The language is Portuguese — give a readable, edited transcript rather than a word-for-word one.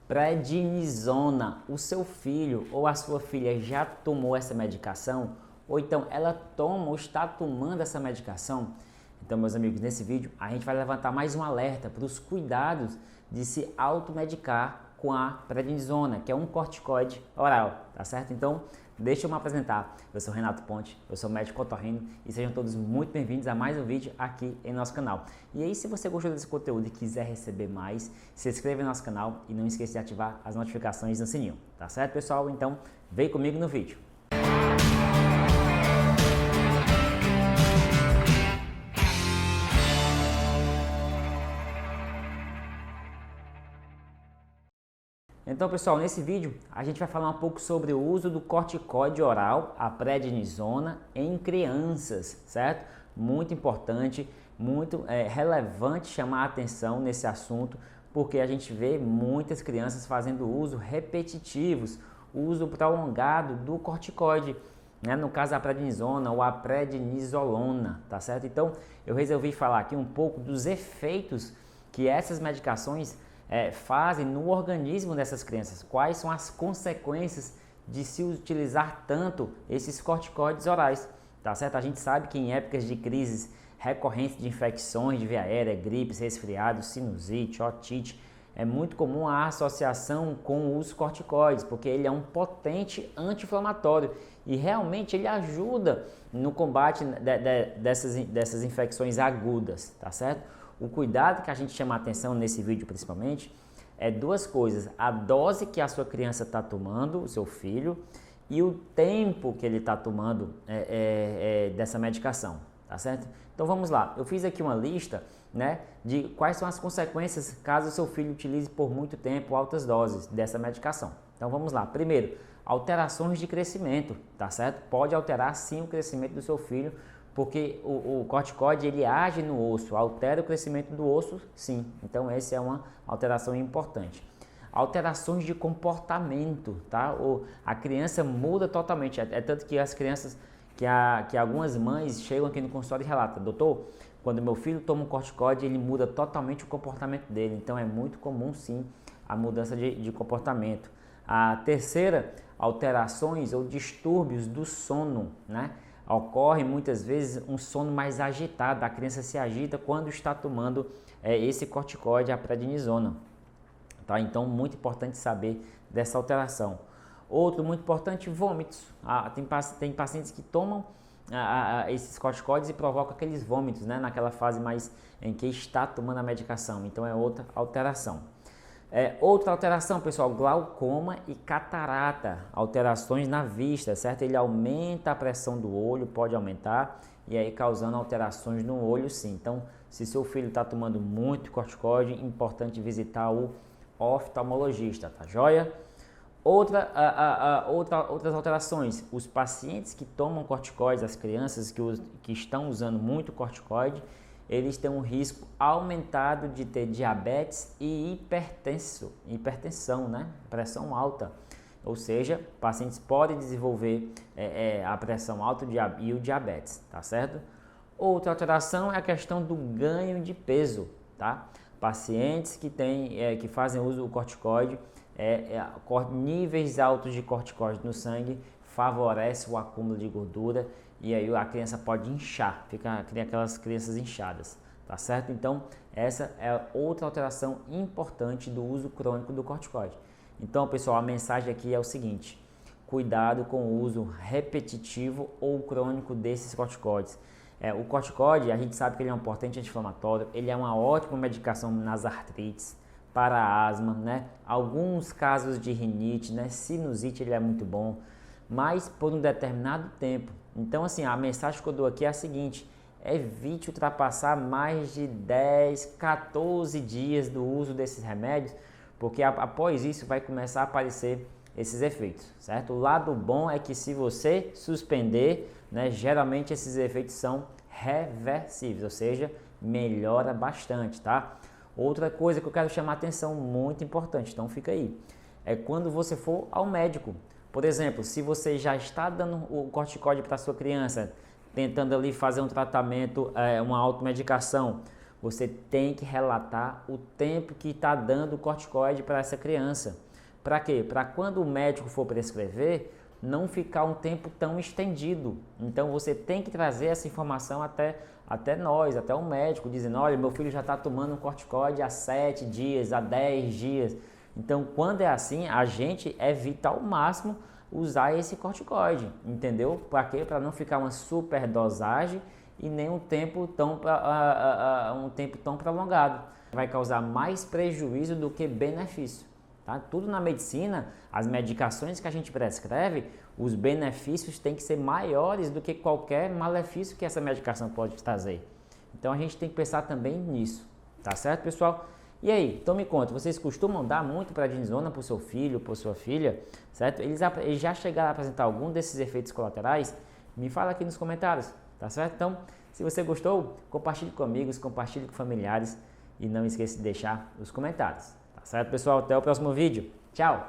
prednisona. O seu filho ou a sua filha já tomou essa medicação? Ou então ela toma ou está tomando essa medicação? Então, meus amigos, nesse vídeo a gente vai levantar mais um alerta para os cuidados de se automedicar com a prednisona, que é um corticoide oral, tá certo? Então, deixa eu me apresentar. Eu sou Renato Ponte, eu sou médico otorrino e sejam todos muito bem-vindos a mais um vídeo aqui em nosso canal. E aí, se você gostou desse conteúdo e quiser receber mais, se inscreva no nosso canal e não esqueça de ativar as notificações no sininho, tá certo, pessoal? Então, vem comigo no vídeo. Então, pessoal, nesse vídeo a gente vai falar um pouco sobre o uso do corticoide oral, a prednisona, em crianças, certo? Muito importante, muito relevante chamar a atenção nesse assunto, porque a gente vê muitas crianças fazendo uso repetitivos, uso prolongado do corticoide, né? No caso a prednisona ou a prednisolona, tá certo? Então, eu resolvi falar aqui um pouco dos efeitos que essas medicações fazem no organismo dessas crianças, quais são as consequências de se utilizar tanto esses corticoides orais, tá certo? A gente sabe que em épocas de crises recorrentes de infecções de via aérea, gripes, resfriados, sinusite, otite, é muito comum a associação com os corticoides, porque ele é um potente anti-inflamatório e realmente ele ajuda no combate dessas infecções agudas, tá certo? O cuidado que a gente chama a atenção nesse vídeo principalmente é duas coisas: a dose que a sua criança está tomando, o seu filho, e o tempo que ele está tomando dessa medicação, tá certo? Então vamos lá, eu fiz aqui uma lista, né, de quais são as consequências caso o seu filho utilize por muito tempo altas doses dessa medicação. Então vamos lá, primeiro, alterações de crescimento, tá certo? Pode alterar sim o crescimento do seu filho, porque o corticoide ele age no osso, altera o crescimento do osso, sim. Então essa é uma alteração importante. Alterações de comportamento, tá? A criança muda totalmente. É tanto que as crianças, que algumas mães chegam aqui no consultório e relatam: doutor, quando meu filho toma um corticoide, ele muda totalmente o comportamento dele. Então é muito comum sim a mudança de comportamento. A terceira, alterações ou distúrbios do sono, né? Ocorre muitas vezes um sono mais agitado, a criança se agita quando está tomando esse corticoide, a prednisona. Tá? Então, muito importante saber dessa alteração. Outro muito importante, vômitos. Tem pacientes que tomam esses corticoides e provocam aqueles vômitos, né? Naquela fase mais em que está tomando a medicação. Então, é outra alteração. Outra alteração, pessoal, glaucoma e catarata, alterações na vista, certo? Ele aumenta a pressão do olho, pode aumentar, e aí causando alterações no olho, sim. Então, se seu filho está tomando muito corticoide, importante visitar o oftalmologista, tá joia? Outras alterações, os pacientes que tomam corticoides, as crianças que estão usando muito corticoide, eles têm um risco aumentado de ter diabetes e hipertensão, né? Pressão alta. Ou seja, pacientes podem desenvolver a pressão alta e o diabetes, tá certo? Outra alteração é a questão do ganho de peso, tá? Pacientes que fazem uso do corticoide, níveis altos de corticoide no sangue favorece o acúmulo de gordura e aí a criança pode inchar, cria aquelas crianças inchadas, tá certo? Então, essa é outra alteração importante do uso crônico do corticoide. Então, pessoal, a mensagem aqui é o seguinte: cuidado com o uso repetitivo ou crônico desses corticoides. O corticoide, a gente sabe que ele é um potente anti-inflamatório, ele é uma ótima medicação nas artrites, para asma, né? Alguns casos de rinite, né? Sinusite, ele é muito bom, mas por um determinado tempo. Então, assim, a mensagem que eu dou aqui é a seguinte: evite ultrapassar mais de 10, 14 dias do uso desses remédios, porque após isso vai começar a aparecer esses efeitos, certo? O lado bom é que se você suspender, né, geralmente esses efeitos são reversíveis, ou seja, melhora bastante, tá? Outra coisa que eu quero chamar a atenção, muito importante, então fica aí, é quando você for ao médico. Por exemplo, se você já está dando o corticoide para sua criança, tentando ali fazer um tratamento, uma automedicação, você tem que relatar o tempo que está dando o corticoide para essa criança. Para quê? Para quando o médico for prescrever, não ficar um tempo tão estendido. Então você tem que trazer essa informação até nós, até o médico, dizendo, olha, meu filho já está tomando um corticoide há 7 dias, há 10 dias. Então, quando é assim, a gente evita ao máximo usar esse corticoide, entendeu? Para quê? Para não ficar uma superdosagem e nem um tempo tão prolongado. Vai causar mais prejuízo do que benefício. Tá? Tudo na medicina, as medicações que a gente prescreve, os benefícios têm que ser maiores do que qualquer malefício que essa medicação pode trazer. Então a gente tem que pensar também nisso, tá certo, pessoal? E aí, então me conta, vocês costumam dar muito prednisona para o seu filho, para sua filha, certo? Eles já chegaram a apresentar algum desses efeitos colaterais? Me fala aqui nos comentários, tá certo? Então, se você gostou, compartilhe com amigos, compartilhe com familiares e não esqueça de deixar os comentários. Tá certo, pessoal? Até o próximo vídeo. Tchau!